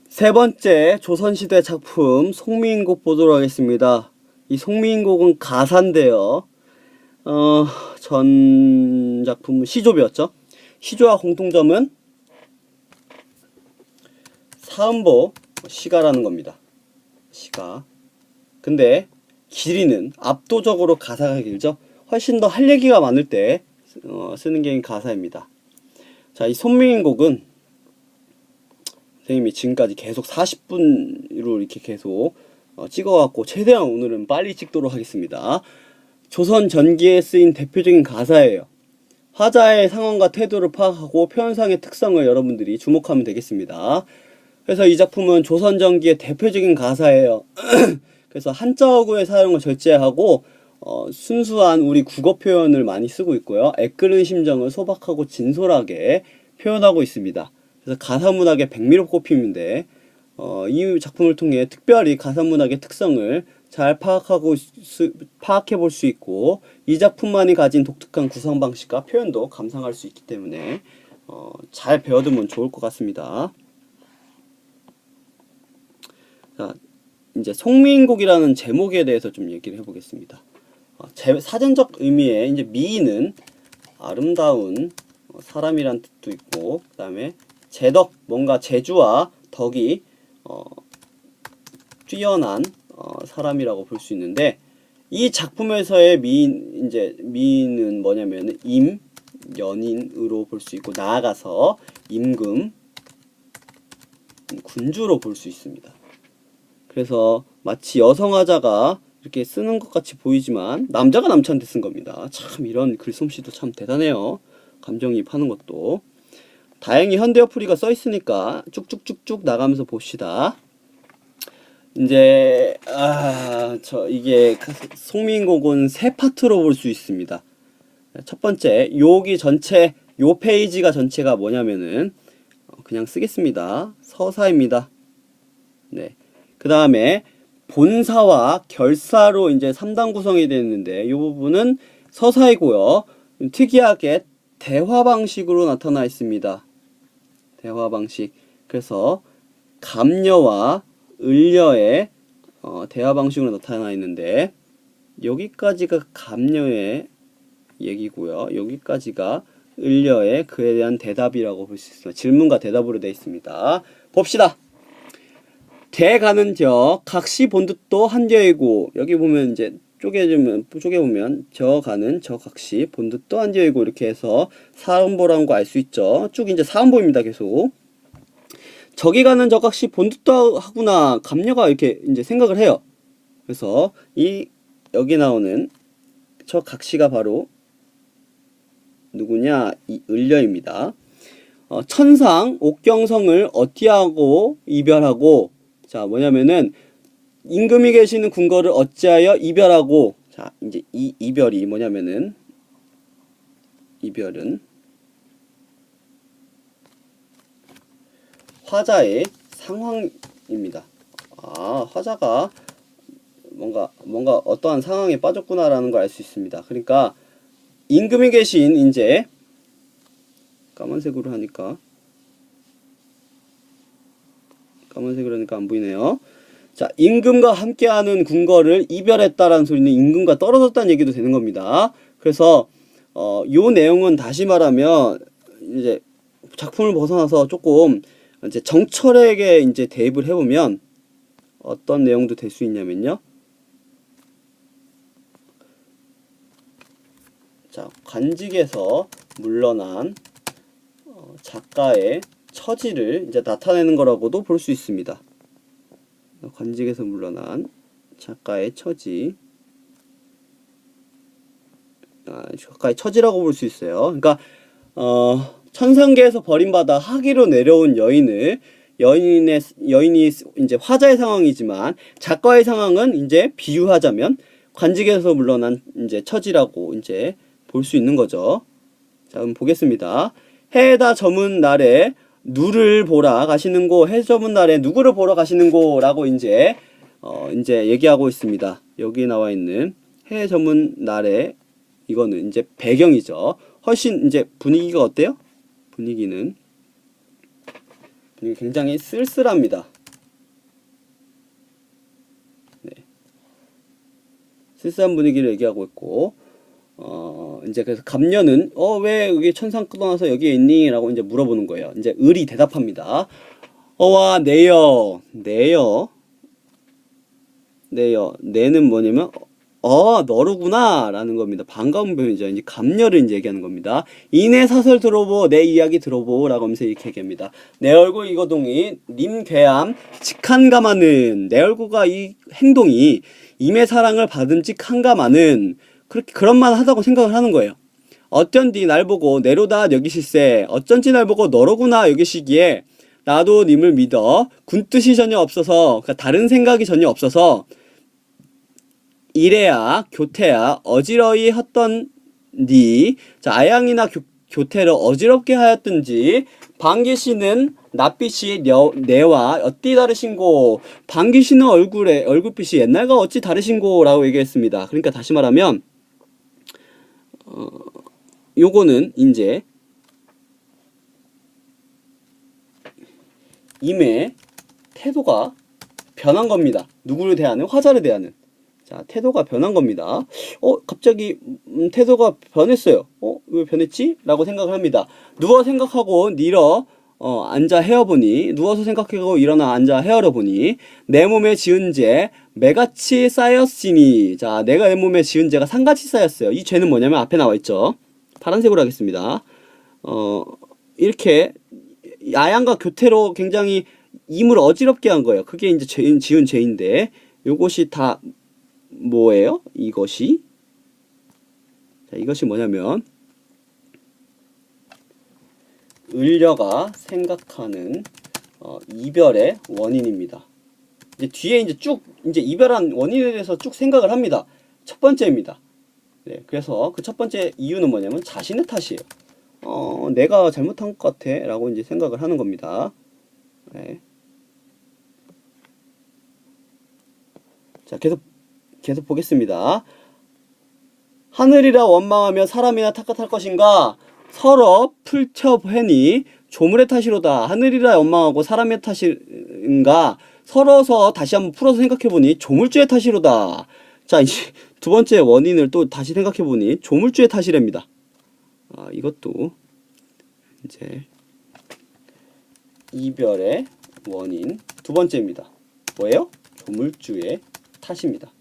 세 번째 조선시대 작품 송미인곡 보도록 하겠습니다. 이 송미인곡은 가사인데요. 전 작품은 시조배였죠. 시조와 공통점은 사음보 시가라는 겁니다. 시가. 근데 길이는 압도적으로 가사가 길죠. 훨씬 더 할 얘기가 많을 때 쓰는 게 가사입니다. 자, 이 송미인곡은 선생님이 지금까지 계속 40분으로 이렇게 계속 찍어갖고 최대한 오늘은 빨리 찍도록 하겠습니다. 조선 전기에 쓰인 대표적인 가사예요. 화자의 상황과 태도를 파악하고 표현상의 특성을 여러분들이 주목하면 되겠습니다. 그래서 이 작품은 조선 전기의 대표적인 가사예요. 그래서 한자어구의 사용을 절제하고 순수한 우리 국어 표현을 많이 쓰고 있고요. 애끓은 심정을 소박하고 진솔하게 표현하고 있습니다. 그래서 가사문학의 백미로 꼽히는데 이 작품을 통해 특별히 가사문학의 특성을 잘 파악해 볼 수 있고 이 작품만이 가진 독특한 구성 방식과 표현도 감상할 수 있기 때문에 잘 배워두면 좋을 것 같습니다. 자, 이제 송미인곡이라는 제목에 대해서 좀 얘기를 해보겠습니다. 사전적 의미의 이제 미인은 아름다운 사람이란 뜻도 있고, 그 다음에 재덕, 뭔가 재주와 덕이 뛰어난 사람이라고 볼 수 있는데, 이 작품에서의 미인은 뭐냐면 연인으로 볼 수 있고, 나아가서 임금, 군주로 볼 수 있습니다. 그래서 마치 여성화자가 이렇게 쓰는 것 같이 보이지만 남자가 남자한테 쓴 겁니다. 참 이런 글솜씨도 참 대단해요. 감정이입하는 것도. 다행히 현대어풀이가 써 있으니까 쭉쭉쭉쭉 나가면서 봅시다. 이제 이게 송미인곡은 세 파트로 볼 수 있습니다. 첫 번째, 여기 전체 요 페이지가 전체가 뭐냐면은 그냥 쓰겠습니다. 서사입니다. 네. 그 다음에 본사와 결사로 이제 3단 구성이 되어 있는데 이 부분은 서사이고요. 특이하게 대화 방식으로 나타나 있습니다. 대화 방식. 그래서 감녀와 을녀의 대화 방식으로 나타나 있는데 여기까지가 감녀의 얘기고요. 여기까지가 을녀의 그에 대한 대답이라고 볼 수 있습니다. 질문과 대답으로 되어 있습니다. 봅시다. 대가는 저 각시 본뜻도 한디어이고 여기 보면 이제 쪼개보면 저 가는 저 각시 본뜻도 한디어이고 이렇게 해서 사음보라는 거 알 수 있죠. 쭉 이제 사음보입니다. 계속 저기 가는 저 각시 본뜻도 하구나 감녀가 이렇게 이제 생각을 해요. 그래서 여기 나오는 저 각시가 바로 누구냐? 이 을려입니다. 천상 옥경성을 어찌하고 이별하고, 자 뭐냐면은 임금이 계시는 궁궐을 어찌하여 이별하고, 자 이제 이 이별이 뭐냐면은 이별은 화자의 상황입니다. 화자가 뭔가 어떠한 상황에 빠졌구나라는 걸 알 수 있습니다. 그러니까 임금이 계신 이제 까만색으로 하니까 안 보이네요. 자, 임금과 함께하는 궁궐을 이별했다라는 소리는 임금과 떨어졌다는 얘기도 되는 겁니다. 그래서 요 내용은 다시 말하면 이제 작품을 벗어나서 조금 이제 정철에게 이제 대입을 해보면 어떤 내용도 될 수 있냐면요. 자, 관직에서 물러난 작가의 처지를 이제 나타내는 거라고도 볼 수 있습니다. 관직에서 물러난 작가의 처지, 작가의 처지라고 볼 수 있어요. 그러니까 천상계에서 버림받아 하기로 내려온 여인이 이제 화자의 상황이지만 작가의 상황은 이제 비유하자면 관직에서 물러난 이제 처지라고 이제 볼 수 있는 거죠. 자, 그럼 보겠습니다. 해에다 저문 날에 누를 보러 가시는고, 해 저문 날에 누구를 보러 가시는고라고 이제 얘기하고 있습니다. 여기 나와 있는 해 저문 날에 이거는 이제 배경이죠. 훨씬 이제 분위기가 어때요? 분위기 굉장히 쓸쓸합니다. 쓸쓸한 분위기를 얘기하고 있고, 이제 그래서 갑녀는 왜 여기 천상 끊어놔서 여기에 있니? 라고 이제 물어보는 거예요. 이제 을이 대답합니다. 어와 내는 뭐냐면 너로구나 라는 겁니다. 반가운 표현이죠. 이제 갑녀를 이제 얘기하는 겁니다. 이내 사설 들어보 내 이야기 들어보 라고 하면서 이렇게 얘기합니다. 내 얼굴 이거동이 님 괴함 직한가마는 내 얼굴과 이 행동이 임의 사랑을 받음직한가마는 그런 말 하다고 생각을 하는 거예요. 어쩐디 날 보고 내로다 여기실세 어쩐지 날 보고 너로구나 여기시기에 나도 님을 믿어 군뜻이 전혀 없어서 그러니까 다른 생각이 전혀 없어서 이래야 교태야 어지러이 헛던디 자 아양이나 교태를 어지럽게 하였든지 방귀씨는 낯빛이 내와 어찌 다르신고 방귀씨는 얼굴빛이 옛날과 어찌 다르신고 라고 얘기했습니다. 그러니까 다시 말하면 요거는 이제 임의 태도가 변한 겁니다. 누구를 대하는? 화자를 대하는. 자, 태도가 변한 겁니다. 갑자기 태도가 변했어요. 왜 변했지? 라고 생각을 합니다. 누워 생각하고 앉아 헤어보니 누워서 생각하고 일어나 앉아 헤어려 보니 내 몸에 지은 죄 매같이 쌓였으니 자, 내가 내 몸에 지은 죄가 산같이 쌓였어요. 이 죄는 뭐냐면 앞에 나와 있죠. 파란색으로 하겠습니다. 이렇게 아양과 교태로 굉장히 임을 어지럽게 한 거예요. 그게 이제 지은 죄인데 요것이 다 뭐예요? 이것이 뭐냐면 을려가 생각하는 이별의 원인입니다. 이제 뒤에 이제 이별한 원인에 대해서 쭉 생각을 합니다. 첫 번째입니다. 네, 그래서 그 첫 번째 이유는 뭐냐면 자신의 탓이에요. 내가 잘못한 것 같아 라고 이제 생각을 하는 겁니다. 네. 자, 계속 보겠습니다. 하늘이라 원망하며 사람이나 탓할 것인가 서로 풀쳐보니 조물의 탓이로다. 하늘이라 원망하고 사람의 탓인가 서러서 다시 한번 풀어서 생각해보니 조물주의 탓이로다. 자, 이제 두 번째 원인을 또 다시 생각해보니 조물주의 탓이랍니다. 이것도 이제 이별의 원인 두 번째입니다. 뭐예요? 조물주의 탓입니다.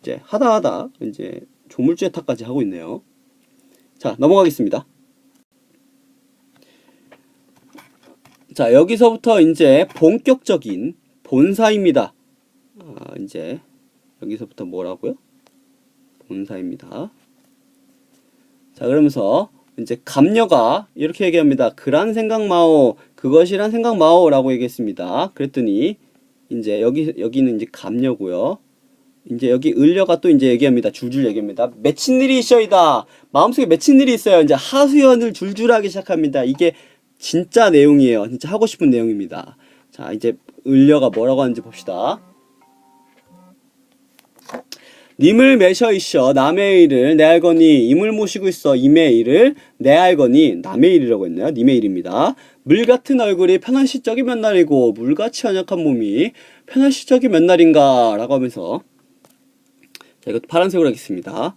이제 하다 이제 조물주의 탓까지 하고 있네요. 자, 넘어가겠습니다. 자, 여기서부터 이제 본격적인 본사입니다. 이제 여기서부터 뭐라고요? 본사입니다. 자, 그러면서 이제 갑녀가 이렇게 얘기합니다. 그란 생각 마오, 그것이란 생각 마오 라고 얘기했습니다. 그랬더니 이제 여기는 이제 갑녀고요. 이제 여기 을려가 또 이제 얘기합니다. 줄줄 얘기합니다. 맺힌 일이 있어이다. 마음속에 맺힌 일이 있어요. 이제 하수연을 줄줄 하기 시작합니다. 이게 진짜 내용이에요. 진짜 하고 싶은 내용입니다. 자, 이제 을려가 뭐라고 하는지 봅시다. 님을 매셔 있어 남의 일을 내 알거니 임을 모시고 있어 임의 일을 내 알거니 남의 일이라고 했네요. 님의 일입니다. 물같은 얼굴이 편한 시적이 몇 날이고 물같이 연약한 몸이 편한 시적이 몇 날인가 라고 하면서 자, 이것도 파란색으로 하겠습니다.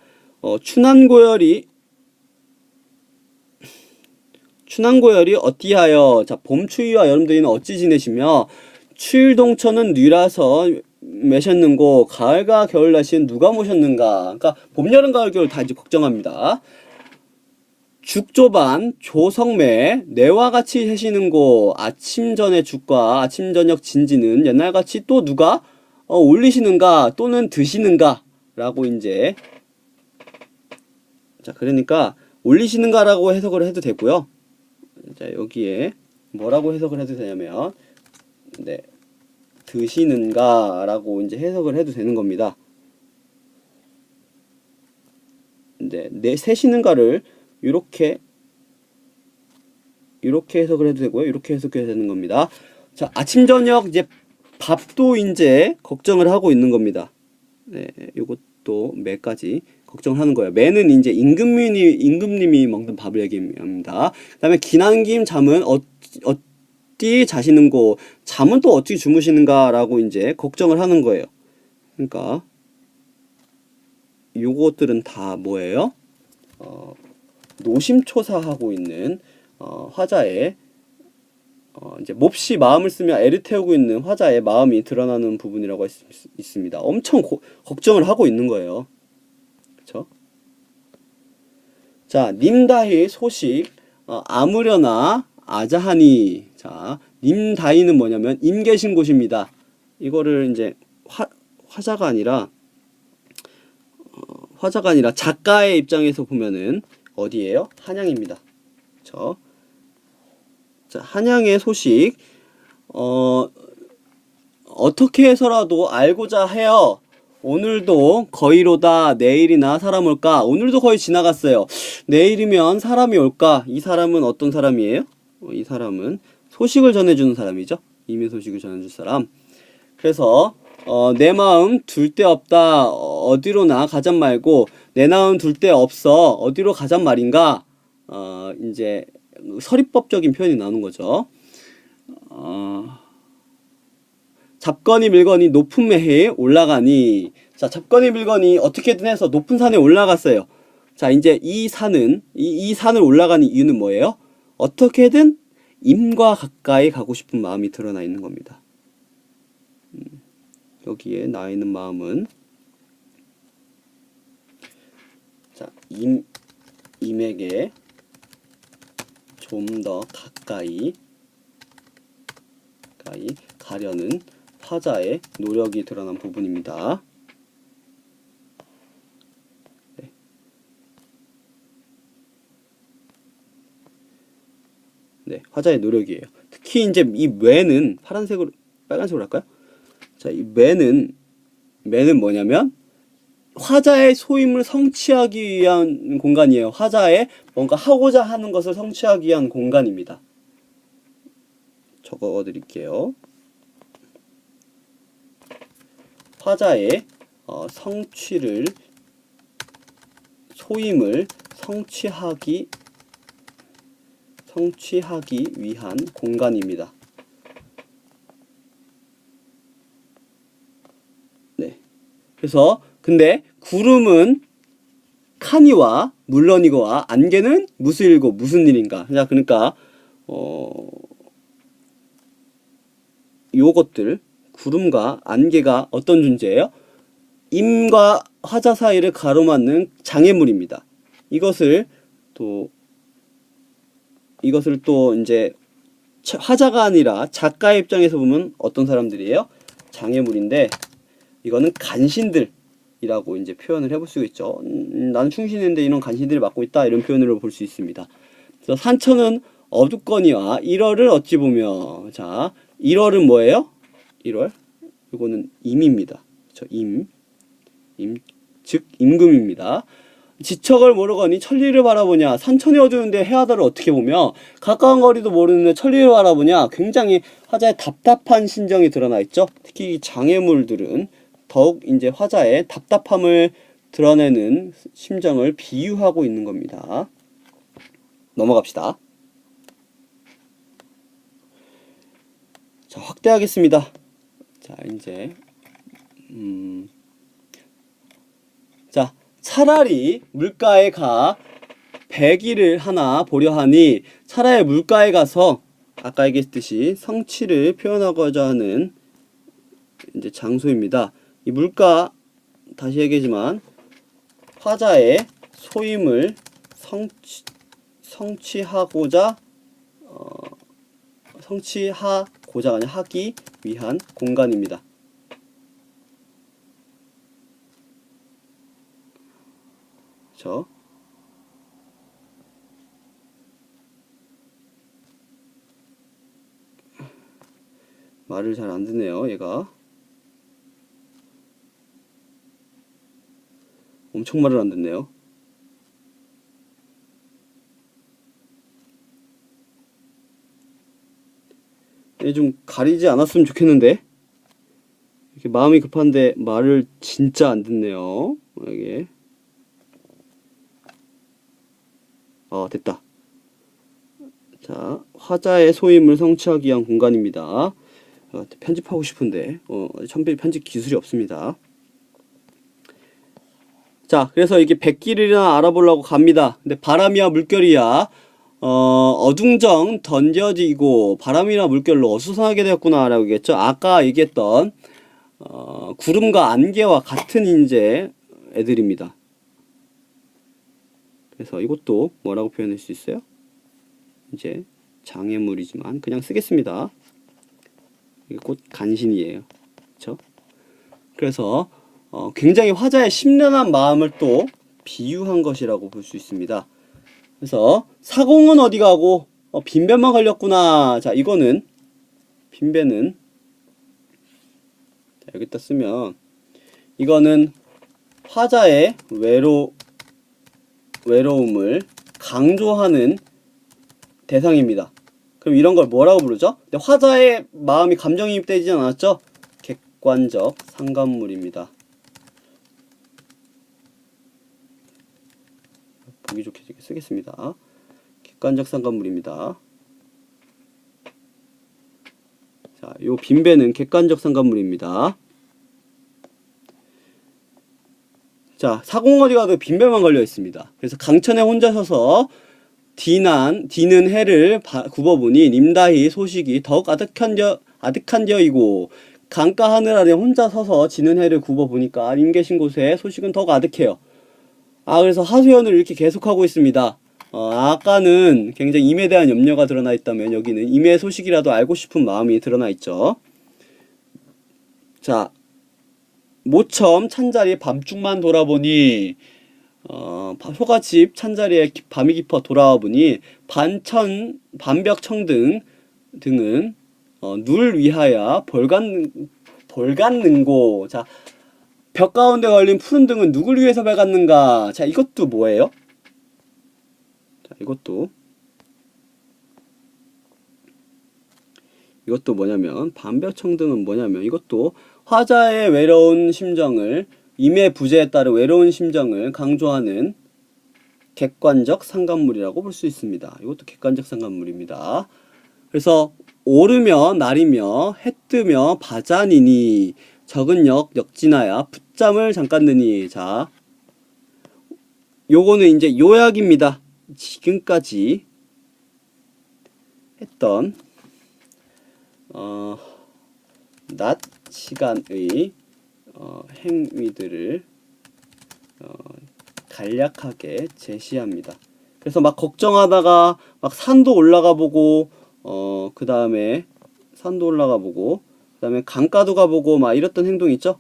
춘한고열이 어찌하여 자 봄추위와 여름더위는 어찌 지내시며 추일동천은 뉘라서 매셨는고 가을과 겨울날씨는 누가 모셨는가. 그러니까 봄, 여름, 가을, 겨울 다 이제 걱정합니다. 죽조반 조성매 내와 같이 해시는고 아침 전에 죽과 아침 저녁 진지는 옛날같이 또 누가 올리시는가 또는 드시는가 라고 이제 자 그러니까 올리시는가라고 해석을 해도 되고요. 자 여기에 뭐라고 해석을 해도 되냐면 네 드시는가 라고 이제 해석을 해도 되는 겁니다. 네 세시는가를 이렇게 해석을 해도 되고요. 이렇게 해석해야 되는 겁니다. 자 아침 저녁 이제 밥도 이제 걱정을 하고 있는 겁니다. 네, 요것도 매까지 걱정을 하는 거예요. 매는 이제 임금님이 먹는 밥을 얘기합니다. 그 다음에 기난김 잠은 어찌 자시는고 잠은 또 어찌 주무시는가 라고 이제 걱정을 하는 거예요. 그러니까 요것들은 다 뭐예요? 노심초사하고 있는 화자의 이제 몹시 마음을 쓰며 애를 태우고 있는 화자의 마음이 드러나는 부분이라고 할 수 있습니다. 엄청 걱정을 하고 있는 거예요. 그쵸? 자, 님다희 소식 아무려나 아자하니. 자, 님다희는 뭐냐면 임 계신 곳입니다. 이거를 이제 화자가 아니라 작가의 입장에서 보면은 어디예요? 한양입니다. 그쵸? 자, 한양의 소식 어떻게 해서라도 알고자 해요. 오늘도 거의로다. 내일이나 사람 올까? 오늘도 거의 지나갔어요. 내일이면 사람이 올까? 이 사람은 어떤 사람이에요? 이 사람은 소식을 전해주는 사람이죠. 이민 소식을 전해줄 사람. 그래서 내 마음 둘 데 없다. 어디로나 가잔 말고 내 마음 둘 데 없어. 어디로 가잔 말인가? 이제 서리법적인 표현이 나오는 거죠. 잡거니 밀거니 높은 매에 올라가니. 자, 잡거니 밀거니 어떻게든 해서 높은 산에 올라갔어요. 자, 이제 이 산을 올라가는 이유는 뭐예요? 어떻게든 임과 가까이 가고 싶은 마음이 드러나 있는 겁니다. 여기에 나 있는 마음은, 자, 임에게 좀 더 가까이 가려는 화자의 노력이 드러난 부분입니다. 네. 네, 화자의 노력이에요. 특히 이제 이 매는 파란색으로, 빨간색으로 할까요? 자, 이 매는 뭐냐면 화자의 소임을 성취하기 위한 공간이에요. 화자의 뭔가 하고자 하는 것을 성취하기 위한 공간입니다. 적어 드릴게요. 화자의 소임을 성취하기 위한 공간입니다. 네. 그래서 근데 구름은 카니와 물론이고와 안개는 무수일고 무슨 일인가. 자, 그러니까 요것들 구름과 안개가 어떤 존재예요? 임과 화자 사이를 가로막는 장애물입니다. 이것을 또 이제 화자가 아니라 작가의 입장에서 보면 어떤 사람들이에요? 장애물인데 이거는 간신들이라고 이제 표현을 해볼 수 있죠. 난 충신인데 이런 간신들이 맡고 있다, 이런 표현으로 볼 수 있습니다. 그래서 산천은 어둡거니와 1월을 어찌 보며. 자, 1월은 뭐예요? 1월 이거는 임입니다. 그렇죠? 즉 임금입니다. 지척을 모르거니 천리를 바라보냐. 산천이 어두운데 해하다를 어떻게 보며. 가까운 거리도 모르는데 천리를 바라보냐. 굉장히 화자의 답답한 심정이 드러나 있죠. 특히 이 장애물들은 더욱 이제 화자의 답답함을 드러내는 심정을 비유하고 있는 겁니다. 넘어갑시다. 자, 확대하겠습니다. 자, 이제 자, 차라리 물가에 가 배기를 하나 보려 하니. 차라리 물가에 가서 아까 얘기했듯이 성취를 표현하고자 하는 이제 장소입니다. 이 물가, 다시 얘기하지만 화자의 소임을 성취하고자 하기 위한 공간입니다. 그렇죠? 말을 잘 안 듣네요, 얘가. 엄청 말을 안 듣네요. 얘 좀 가리지 않았으면 좋겠는데. 이렇게 마음이 급한데 말을 진짜 안 듣네요. 이게. 됐다. 자, 화자의 소임을 성취하기 위한 공간입니다. 편집하고 싶은데 편집 기술이 없습니다. 자, 그래서 이게 백길이나 알아보려고 갑니다. 근데 바람이야 물결이야 어둥정 던져지고 바람이나 물결로 어수선하게 되었구나 라고 얘기했죠. 아까 얘기했던 구름과 안개와 같은 이제 애들입니다. 그래서 이것도 뭐라고 표현할 수 있어요? 이제 장애물이지만 그냥 쓰겠습니다. 이게 곧 간신이에요. 그렇죠? 그래서 굉장히 화자의 심란한 마음을 또 비유한 것이라고 볼 수 있습니다. 그래서 사공은 어디 가고 빈배만 걸렸구나. 자, 이거는 빈배는 자, 여기다 쓰면 이거는 화자의 외로움을 강조하는 대상입니다. 그럼 이런 걸 뭐라고 부르죠? 근데 화자의 마음이 감정이입되지 않았죠? 객관적 상관물입니다. 보기 좋게 쓰겠습니다. 객관적 상관물입니다. 자, 요 빈배는 객관적 상관물입니다. 자, 사공어디 가도 빈배만 걸려 있습니다. 그래서 강천에 혼자 서서 디는 해를 굽어보니 님다히 소식이 더욱 아득한저이고 강가 하늘 아래 혼자 서서 지는 해를 굽어보니까 님 계신 곳에 소식은 더욱 아득해요. 그래서 하소연을 이렇게 계속하고 있습니다. 아까는 굉장히 임에 대한 염려가 드러나 있다면 여기는 임의 소식이라도 알고 싶은 마음이 드러나 있죠. 자, 모첨 찬자리 밤중만 돌아보니 소가집 찬자리에 밤이 깊어 돌아와 보니 반벽청 등은 눌 위하여 벌갔는고. 자, 벽 가운데 걸린 푸른 등은 누굴 위해서 밝았는가? 자, 이것도 뭐예요? 자, 이것도 뭐냐면 반벽청 등은 뭐냐면 이것도 화자의 외로운 심정을 임의 부재에 따른 외로운 심정을 강조하는 객관적 상관물이라고 볼 수 있습니다. 이것도 객관적 상관물입니다. 그래서 오르며 날이며 해 뜨며 바자니니 적은 역지나야 풋잠을 잠깐 드니. 자, 요거는 이제 요약입니다. 지금까지 했던 낮 시간의 행위들을 간략하게 제시합니다. 그래서 막 걱정하다가 막 산도 올라가 보고 그 다음에 산도 올라가 보고 그 다음에 강가도 가보고 막 이랬던 행동 있죠?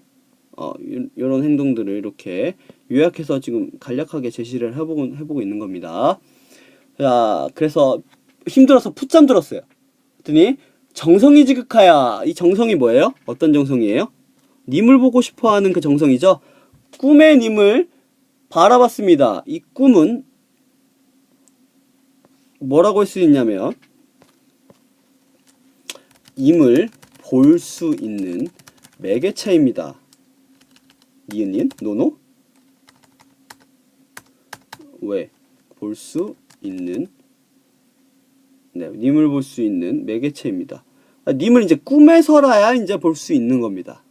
이런 행동들을 이렇게 요약해서 지금 간략하게 제시를 해보고 있는 겁니다. 자, 그래서 힘들어서 풋잠 들었어요. 그랬더니 정성이 지극하야. 이 정성이 뭐예요? 어떤 정성이에요? 님을 보고 싶어하는 그 정성이죠. 꿈의 님을 바라봤습니다. 이 꿈은 뭐라고 할 수 있냐면 임을 볼 수 있는 매개체입니다. 니은님? 노노? 왜? 볼 수 있는 님을 볼 수 있는 매개체입니다. 님을 이제 꿈에서라야 이제 볼 수 있는 겁니다.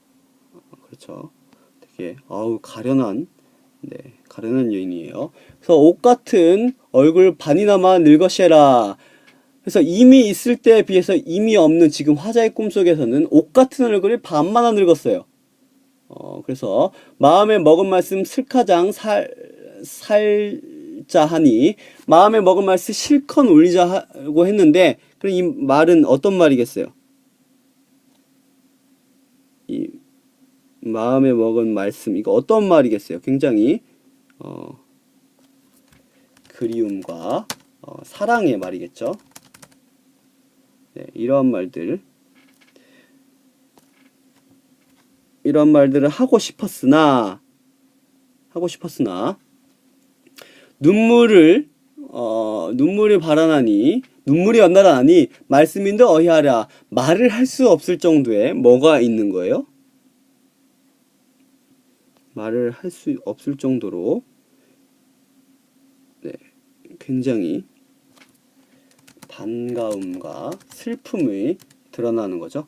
그렇죠. 되게 가련한 여인이에요. 그래서 옷 같은 얼굴 반이나마 늙으셔라. 그래서 이미 있을 때에 비해서 이미 없는 지금 화자의 꿈속에서는 옷 같은 얼굴이 반마나 늙었어요. 그래서 마음에 먹은 말씀 슬카장 살자 하니 마음에 먹은 말씀 실컷 올리자 하고 했는데 그럼 이 말은 어떤 말이겠어요? 이 마음에 먹은 말씀 이거 어떤 말이겠어요? 굉장히 그리움과 사랑의 말이겠죠. 네, 이러한 말들을 하고 싶었으나 눈물이 연달아나니 말씀인데 어이하랴. 말을 할 수 없을 정도의 뭐가 있는 거예요? 말을 할 수 없을 정도로 굉장히 반가움과 슬픔이 드러나는 거죠.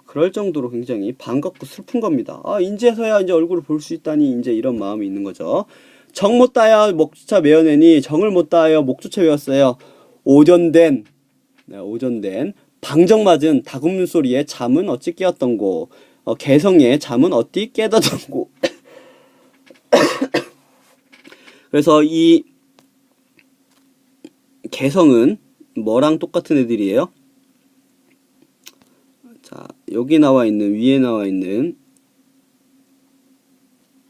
그럴 정도로 굉장히 반갑고 슬픈 겁니다. 인제서야 이제 얼굴을 볼 수 있다니 이제 이런 마음이 있는 거죠. 정 못 따야 목조차 메어내니 정을 못 따여 목조차 외웠어요. 오전된 오전된 방정 맞은 다굼 소리에 잠은 어찌 깨었던고 개성에 잠은 어찌 깨닫던고 그래서 이 개성은 뭐랑 똑같은 애들이에요? 자, 여기 나와 있는 위에 나와 있는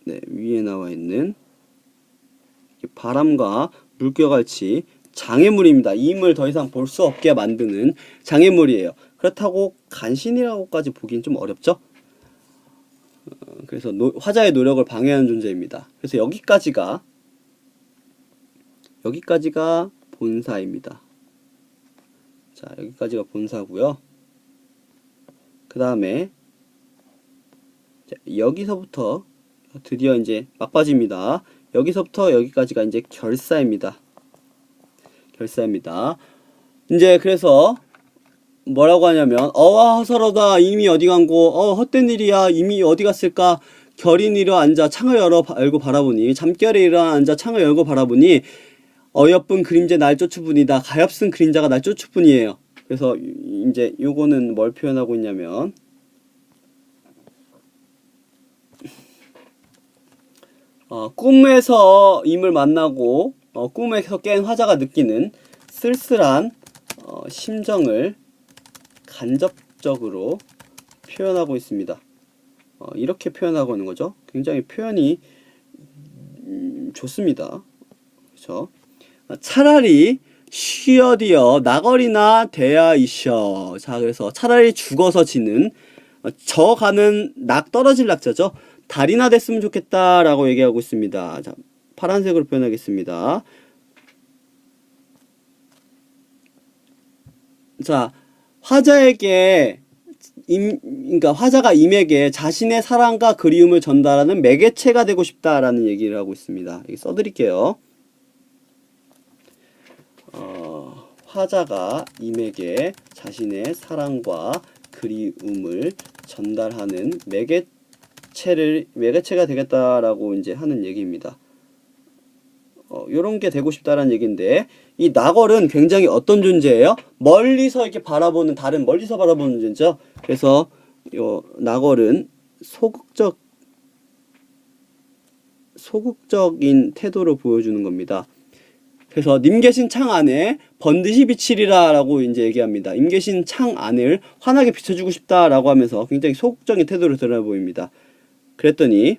위에 나와 있는 바람과 물결같이 장애물입니다. 이 힘을 더 이상 볼 수 없게 만드는 장애물이에요. 그렇다고 간신이라고까지 보기엔 좀 어렵죠? 그래서 화자의 노력을 방해하는 존재입니다. 그래서 여기까지가 본사입니다. 자, 여기까지가 본사고요. 그 다음에 여기서부터 드디어 이제 막바지입니다. 여기서부터 여기까지가 이제 결사입니다. 이제 그래서 뭐라고 하냐면 어와 허서로다 이미 어디 간고 헛된 일이야 이미 어디 갔을까 결인 일어 앉아 창을 열고 바라보니 잠결에 일어 앉아 창을 열고 바라보니 어여쁜 그림자 날 쫓으뿐이다. 가엾은 그림자가 날 쫓으뿐이에요. 그래서 이제 요거는 뭘 표현하고 있냐면 꿈에서 임을 만나고 꿈에서 깬 화자가 느끼는 쓸쓸한 심정을 간접적으로 표현하고 있습니다. 이렇게 표현하고 있는 거죠. 굉장히 표현이 좋습니다. 그렇죠? 차라리 쉬어디어 나거리나 대야이셔. 자, 그래서 차라리 죽어서 지는 저 가는 낙 떨어질 낙자죠. 달이나 됐으면 좋겠다라고 얘기하고 있습니다. 자, 파란색으로 표현하겠습니다. 자, 화자에게 그러니까 화자가 임에게 자신의 사랑과 그리움을 전달하는 매개체가 되고 싶다라는 얘기를 하고 있습니다. 여기 써드릴게요. 화자가 임에게 자신의 사랑과 그리움을 전달하는 매개체가 되겠다라고 이제 하는 얘기입니다. 요런 게 되고 싶다라는 얘기인데, 이 나걸은 굉장히 어떤 존재예요? 멀리서 이렇게 바라보는, 달은 멀리서 바라보는 존재죠. 그래서 요 나걸은 소극적인 태도를 보여주는 겁니다. 그래서 님 계신 창 안에 번듯이 비치리라 라고 이제 얘기합니다. 님 계신 창 안을 환하게 비춰주고 싶다 라고 하면서 굉장히 소극적인 태도를 드러내 보입니다. 그랬더니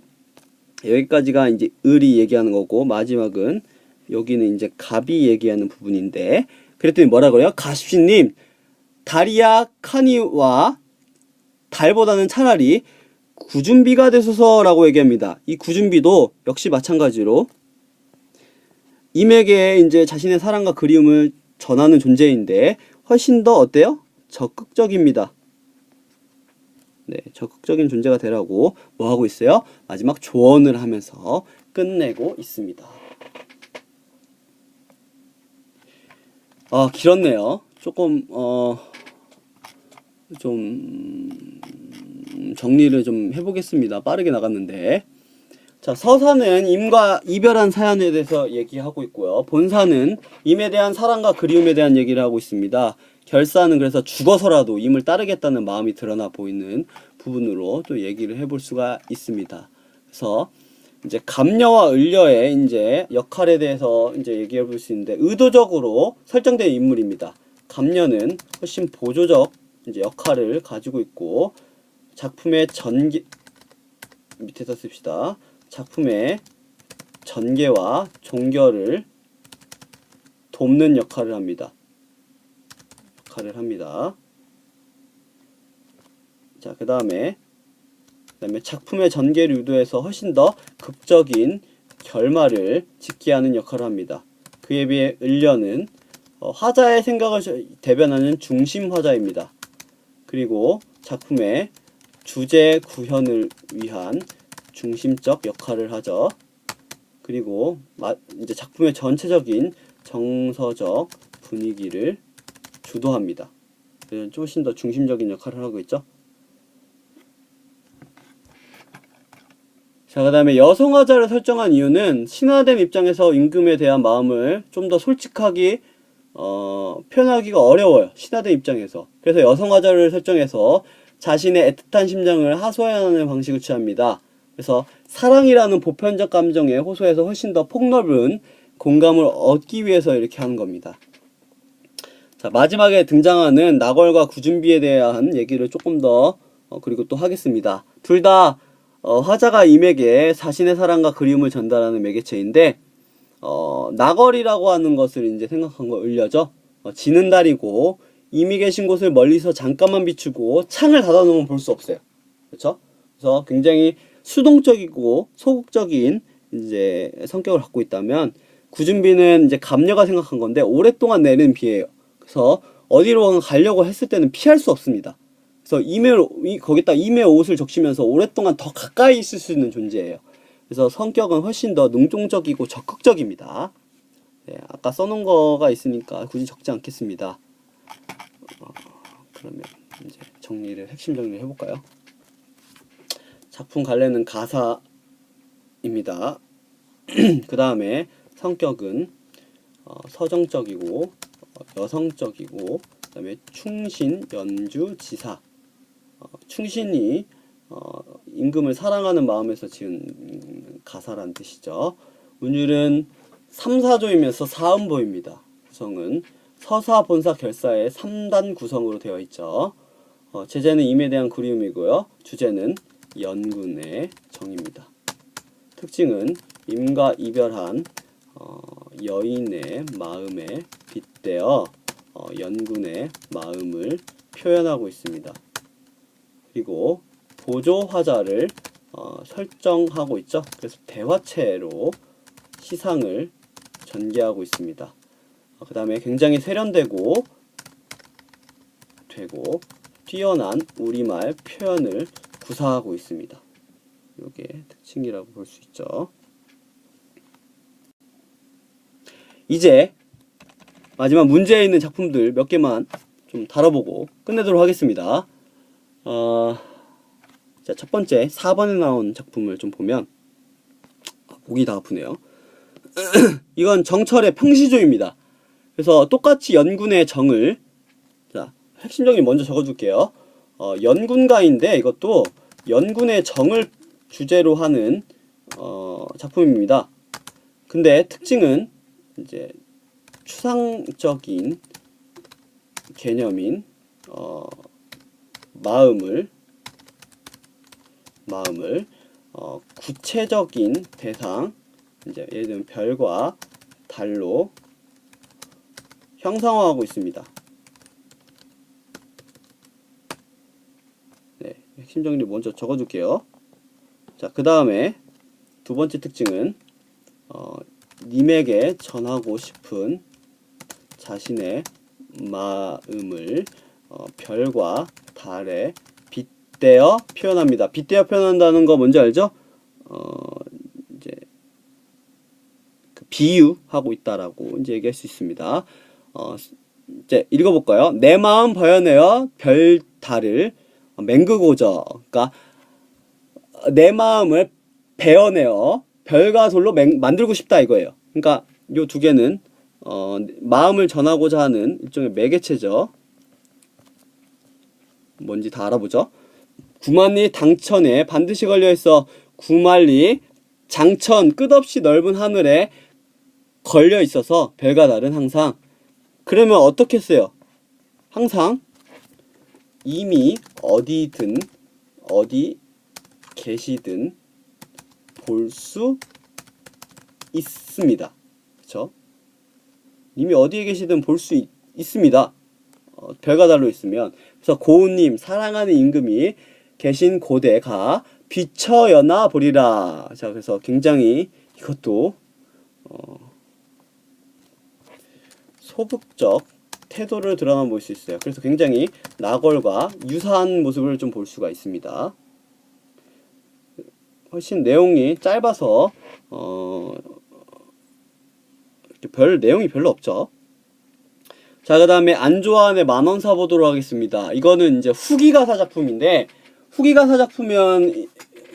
여기까지가 이제 을이 얘기하는 거고, 마지막은 여기는 이제 갑이 얘기하는 부분인데, 그랬더니 뭐라 그래요? 가십시님, 달이야 카니와 달보다는 차라리 구준비가 되소서 라고 얘기합니다. 이 구준비도 역시 마찬가지로 임에게 이제 자신의 사랑과 그리움을 전하는 존재인데 훨씬 더 어때요? 적극적입니다. 네, 적극적인 존재가 되라고 뭐 하고 있어요? 마지막 조언을 하면서 끝내고 있습니다. 길었네요. 조금 좀 정리를 좀 해보겠습니다. 빠르게 나갔는데. 자, 서사는 임과 이별한 사연에 대해서 얘기하고 있고요. 본사는 임에 대한 사랑과 그리움에 대한 얘기를 하고 있습니다. 결사는 그래서 죽어서라도 임을 따르겠다는 마음이 드러나 보이는 부분으로 또 얘기를 해볼 수가 있습니다. 그래서 이제 갑녀와 을녀의 이제 역할에 대해서 이제 얘기해 볼 수 있는데, 의도적으로 설정된 인물입니다. 갑녀는 훨씬 보조적 이제 역할을 가지고 있고, 작품의 밑에다 씁시다. 작품의 전개와 종결을 돕는 역할을 합니다. 자, 그 다음에 작품의 전개를 유도해서 훨씬 더 극적인 결말을 짓게 하는 역할을 합니다. 그에 비해 을녀는 화자의 생각을 대변하는 중심 화자입니다. 그리고 작품의 주제 구현을 위한 중심적 역할을 하죠. 그리고 이제 작품의 전체적인 정서적 분위기를 주도합니다. 훨씬 더 중심적인 역할을 하고 있죠. 자, 그 다음에 여성화자를 설정한 이유는 신화된 입장에서 임금에 대한 마음을 좀 더 솔직하게 표현하기가 어려워요. 신화된 입장에서. 그래서 여성화자를 설정해서 자신의 애틋한 심정을 하소연하는 방식을 취합니다. 그래서 사랑이라는 보편적 감정에 호소해서 훨씬 더 폭넓은 공감을 얻기 위해서 이렇게 하는 겁니다. 자, 마지막에 등장하는 나걸과 구준비에 대한 얘기를 조금 더 그리고 또 하겠습니다. 둘 다 화자가 임에게 자신의 사랑과 그리움을 전달하는 매개체인데 나걸이라고 하는 것을 이제 생각한 거 을려죠. 지는 달이고 임이 계신 곳을 멀리서 잠깐만 비추고 창을 닫아놓으면 볼 수 없어요. 그렇죠? 그래서 굉장히 수동적이고 소극적인 이제 성격을 갖고 있다면 구준비는 이제 감녀가 생각한 건데 오랫동안 내리는 비예요. 그래서 어디로 가려고 했을 때는 피할 수 없습니다. 그래서 거기다 임의 옷을 적시면서 오랫동안 더 가까이 있을 수 있는 존재예요. 그래서 성격은 훨씬 더 능동적이고 적극적입니다. 네, 아까 써놓은 거가 있으니까 굳이 적지 않겠습니다. 그러면 이제 핵심 정리를 해볼까요? 작품 갈래는 가사입니다. 그 다음에 성격은 서정적이고 여성적이고 그 다음에 충신, 연주, 지사. 충신이 임금을 사랑하는 마음에서 지은 가사란 뜻이죠. 운율은 3사조이면서 4음보입니다. 구성은 서사, 본사, 결사의 3단 구성으로 되어 있죠. 제재는 임에 대한 그리움이고요. 주제는 연군의 정입니다. 특징은 임과 이별한 여인의 마음에 빗대어 연군의 마음을 표현하고 있습니다. 그리고 보조화자를 설정하고 있죠. 그래서 대화체로 시상을 전개하고 있습니다. 그 다음에 굉장히 세련되고 뛰어난 우리말 표현을 구사하고 있습니다. 이게 특징이라고 볼 수 있죠. 이제 마지막 문제에 있는 작품들 몇 개만 좀 다뤄보고 끝내도록 하겠습니다. 자, 첫 번째 4번에 나온 작품을 좀 보면 목이 다 아프네요. 이건 정철의 평시조입니다. 그래서 똑같이 연군의 정을 자, 핵심 정의 먼저 적어줄게요. 연군가인데 이것도 연군의 정을 주제로 하는 작품입니다. 근데 특징은 이제 추상적인 개념인 마음을 구체적인 대상, 이제 예를 들면 별과 달로 형상화하고 있습니다. 네, 핵심 정리 먼저 적어줄게요. 자, 그 다음에 두 번째 특징은 님에게 전하고 싶은 자신의 마음을 별과 달에 빗대어 표현합니다. 빗대어 표현한다는 거 뭔지 알죠? 이제 그 비유하고 있다라고 이제 얘기할 수 있습니다. 이제 읽어볼까요? 내 마음 버여내어 별 달을 맹그고저. 그러니까 내 마음을 베어내어 별과 돌로 만들고 싶다 이거예요. 그러니까 요 두 개는 마음을 전하고자 하는 일종의 매개체죠. 뭔지 다 알아보죠. 구만리 당천에 반드시 걸려있어 구만리 장천 끝없이 넓은 하늘에 걸려있어서 별과 달은 항상 그러면 어떻게 써요? 항상 이미 어디든 어디 계시든 볼 수 있습니다. 그쵸? 이미 어디에 계시든 볼 수 있습니다. 별과 달로 있으면. 그래서 고운님 사랑하는 임금이 계신 곳에 가 비춰여나 보리라. 자, 그래서 굉장히 이것도 소극적 태도를 드러나 볼 수 있어요. 그래서 굉장히 나걸과 유사한 모습을 좀 볼 수가 있습니다. 훨씬 내용이 짧아서 별 내용이 별로 없죠. 자, 그 다음에 안좋아하네 만원사 보도록 하겠습니다. 이거는 이제 후기가사 작품인데 후기가사 작품이면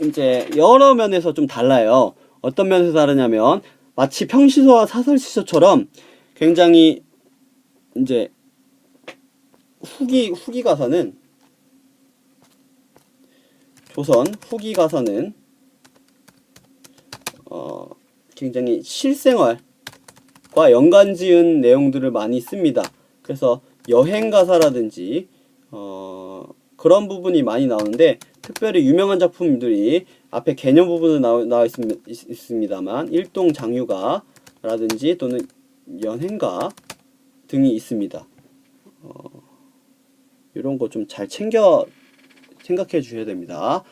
이제 여러 면에서 좀 달라요. 어떤 면에서 다르냐면 마치 평시소와 사설시소처럼 굉장히 이제 후기 가사는 조선 후기 가사는 굉장히 실생활과 연관지은 내용들을 많이 씁니다. 그래서 여행 가사라든지 그런 부분이 많이 나오는데 특별히 유명한 작품들이 앞에 개념 부분은 나와 있습니다만 일동장유가라든지 또는 연행가 등이 있습니다. 이런 거 좀 잘 챙겨 생각해 주셔야 됩니다.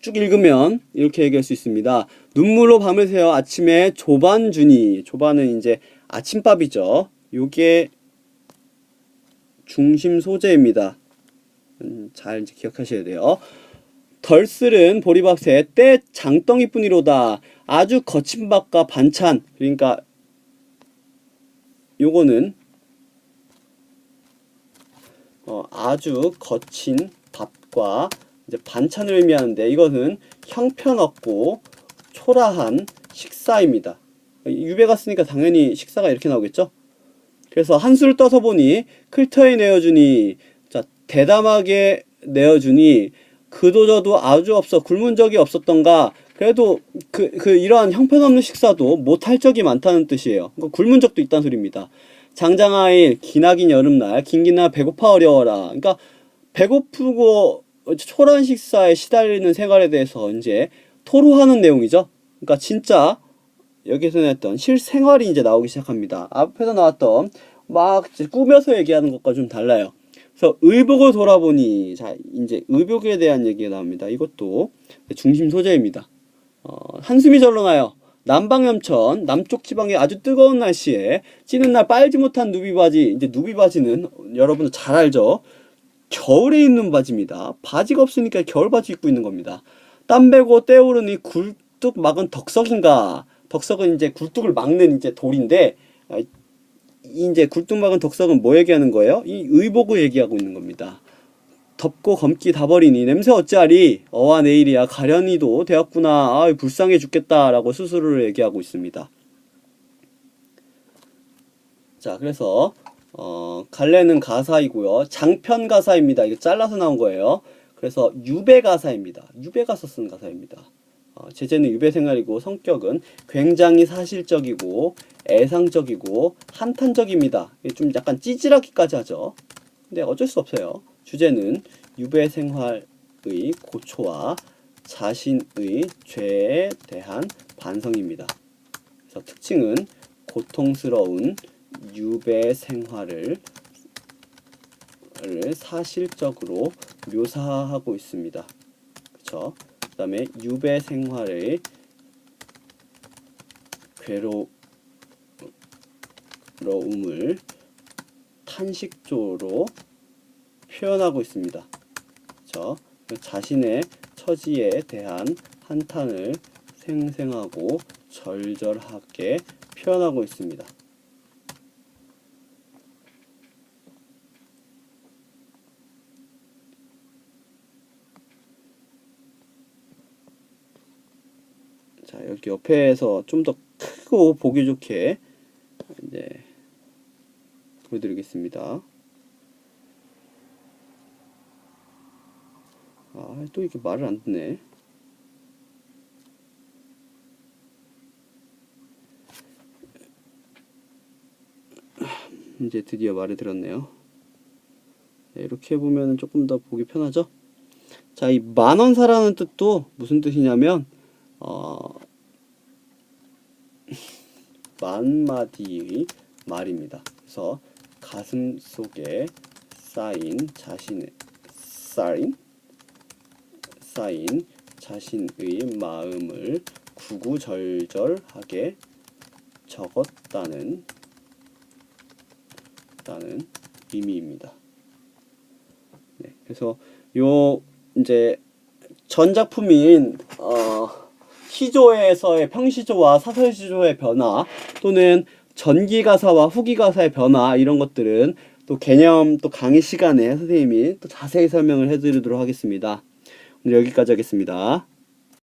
쭉 읽으면 이렇게 얘기할 수 있습니다. 눈물로 밤을 새어 아침에 조반 주니, 조반은 이제 아침밥이죠. 요게 중심 소재입니다. 잘 기억하셔야 돼요. 덜 쓸은 보리밥새 때 장덩이뿐이로다. 아주 거친 밥과 반찬, 그러니까 요거는 아주 거친 밥과 이제 반찬을 의미하는데 이것은 형편없고 초라한 식사입니다. 유배가 쓰니까 당연히 식사가 이렇게 나오겠죠. 그래서 한술 떠서 보니 클터에 내어주니, 자 대담하게 내어주니 그도저도 아주 없어 굶은 적이 없었던가. 그래도 이러한 형편없는 식사도 못할 적이 많다는 뜻이에요. 그러니까 굶은 적도 있다는 소리입니다. 장장하일 기나긴 여름날 긴기나 배고파 어려워라. 그러니까 배고프고 초라한 식사에 시달리는 생활에 대해서 이제 토로하는 내용이죠. 그러니까 진짜 여기서 나왔던 실생활이 이제 나오기 시작합니다. 앞에서 나왔던 막 꾸며서 얘기하는 것과 좀 달라요. 그래서 의복을 돌아보니, 자 이제 의복에 대한 얘기가 나옵니다. 이것도 중심 소재입니다. 한숨이 절로 나요. 남방염천, 남쪽 지방의 아주 뜨거운 날씨에 찌는 날 빨지 못한 누비바지. 이제 누비바지는 여러분들 잘 알죠? 겨울에 입는 바지입니다. 바지가 없으니까 겨울바지 입고 있는 겁니다. 땀 배고 떼오르니 굴뚝 막은 덕석인가. 덕석은 이제 굴뚝을 막는 이제 돌인데, 이제 굴뚝 막은 덕석은 뭐 얘기하는 거예요? 이 의복을 얘기하고 있는 겁니다. 덥고 검기 다 버리니 냄새 어찌하리. 어와 내일이야 가련이도 되었구나. 아 불쌍해 죽겠다 라고 스스로를 얘기하고 있습니다. 자 그래서 갈래는 가사이고요. 장편 가사입니다. 이거 잘라서 나온 거예요. 그래서 유배 가사입니다. 유배가서 쓴 가사입니다. 제재는 유배 생활이고 성격은 굉장히 사실적이고 애상적이고 한탄적입니다. 좀 약간 찌질하기까지 하죠. 근데 어쩔 수 없어요. 주제는 유배 생활의 고초와 자신의 죄에 대한 반성입니다. 그래서 특징은 고통스러운 유배 생활을 사실적으로 묘사하고 있습니다. 그쵸? 그 다음에 유배 생활의 괴로움을 탄식조로 표현하고 있습니다. 그쵸? 자신의 처지에 대한 한탄을 생생하고 절절하게 표현하고 있습니다. 자, 여기 옆에서 좀 더 크고 보기 좋게 이제 보여드리겠습니다. 또 이게 말을 안 듣네. 이제 드디어 말을 들었네요. 이렇게 보면 조금 더 보기 편하죠? 자, 이 만원사라는 뜻도 무슨 뜻이냐면 만마디의 말입니다. 그래서 가슴 속에 쌓인 자신의 마음을 구구절절하게 적었다는 의미입니다. 네, 그래서 요 이제 전 작품인 시조에서의 평시조와 사설시조의 변화 또는 전기가사와 후기가사의 변화 이런 것들은 또 개념 또 강의 시간에 선생님이 또 자세히 설명을 해드리도록 하겠습니다. 오늘 여기까지 하겠습니다.